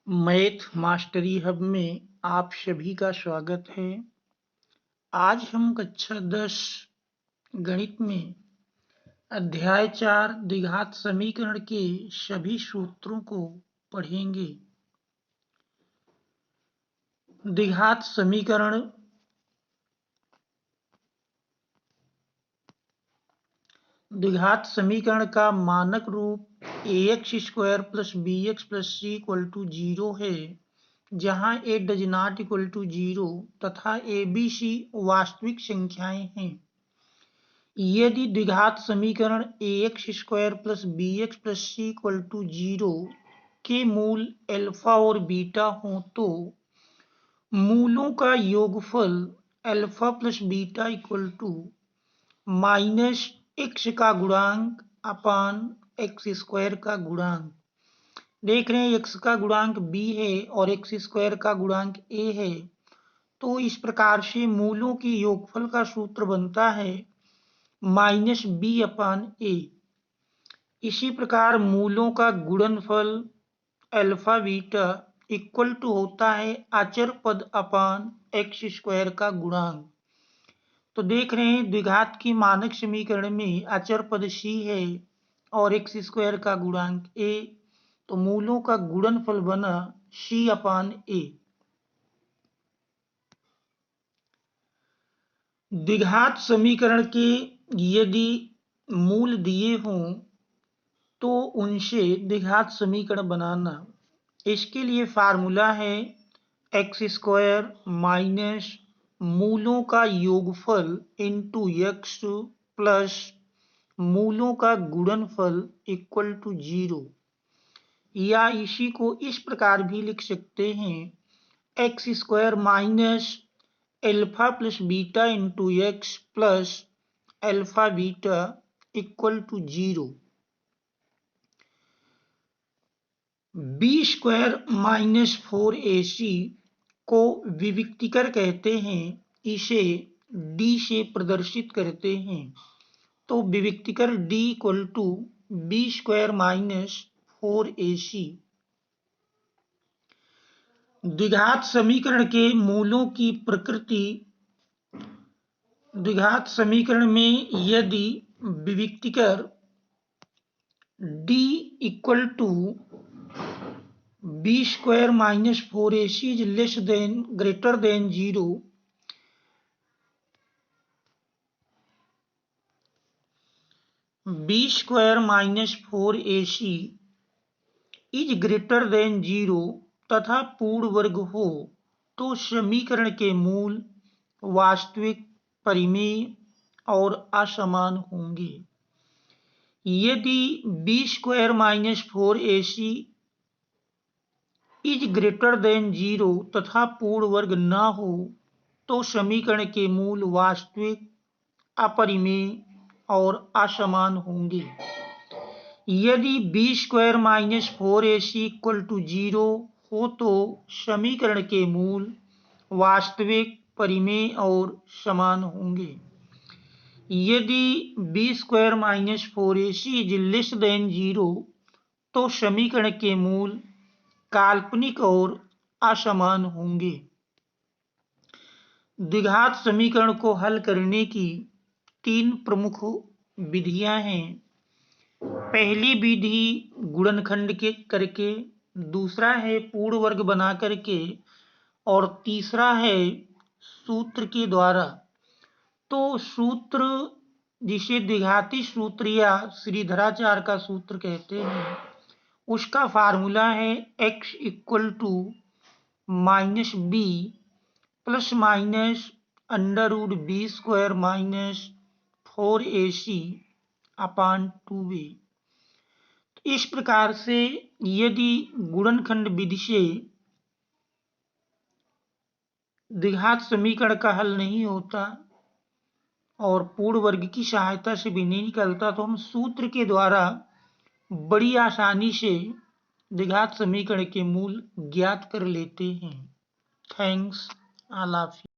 Math mastery hub में आप सभी का स्वागत है। आज हम कक्षा 10 गणित में अध्याय 4 द्विघात समीकरण के सभी सूत्रों को पढ़ेंगे। द्विघात समीकरण का मानक रूप ax² + bx + c = 0 है, जहां a does not equal to 0 तथा a b c वास्तविक संख्याएं हैं। यदि द्विघात समीकरण ax² + bx + c = 0 के मूल अल्फा और बीटा हों तो मूलों का योगफल अल्फा + बीटा = x का गुणांक अपान x² का गुणांक। देख रहे हैं x का गुणांक b है और x² का गुणांक a है, तो इस प्रकार से मूलों के योगफल का सूत्र बनता है -b/a। इसी प्रकार मूलों का गुणनफल अल्फा बीटा इक्वल टू होता है अचर पद अपान x² का गुणांक। तो देख रहे हैं द्विघात की मानक समीकरण में अचर पद c है और x² का गुणांक a, तो मूलों का गुणनफल बना c/a। द्विघात समीकरण के यदि मूल दिए हों तो उनसे द्विघात समीकरण बनाना। इसके लिए फार्मूला है x² माइनस मूलों का योगफल इंटू x प्लस मूलों का गुणनफल इक्वल टू 0, या इसी को इस प्रकार भी लिख सकते हैं x² minus alpha plus beta into x plus alpha beta equal to 0। b² minus 4ac को विविक्तिकर कहते हैं, इसे d से प्रदर्शित करते हैं, तो विविक्तिकर d equal to b² minus 4ac। द्विघात समीकरण के मूलों की प्रकृति। द्विघात समीकरण में यदि विविक्तिकर d equal to b² minus 4ac is less than greater than 0, b² minus 4ac is greater than 0 तथा पूर्ण वर्ग हो, तो समीकरण के मूल वास्तविक, परिमेय और असमान होंगे। यदि b² minus 4ac is greater than 0 तथा पूर्ण वर्ग न हो, तो समीकरण के मूल वास्तविक, अपरिमेय और असमान होंगे। यदि b² minus 4ac equal to 0 हो तो समीकरण के मूल वास्तविक, परिमेय और समान होंगे। यदि b² minus 4ac is less then 0 तो समीकरण के मूल काल्पनिक और असमान होंगे। द्विघात समीकरण को हल करने की 3 प्रमुख विधियां हैं। पहली विधि गुणनखंड के करके, दूसरा है पूर्ण वर्ग बना करके, और तीसरा है सूत्र के द्वारा। तो सूत्र जिसे द्विघाती सूत्र या श्रीधराचार्य का सूत्र कहते हैं, उसका फार्मूला है x equal to -b plus minus √b² minus 4ac upon 2a। इस प्रकार से यदि गुणनखंड विधि से द्विघात समीकरण का हल नहीं होता और पूर्ण वर्ग की सहायता से भी नहीं निकलता, तो हम सूत्र के द्वारा बड़ी आसानी से द्विघात समीकरण के मूल ज्ञात कर लेते हैं। Thanks, all of you.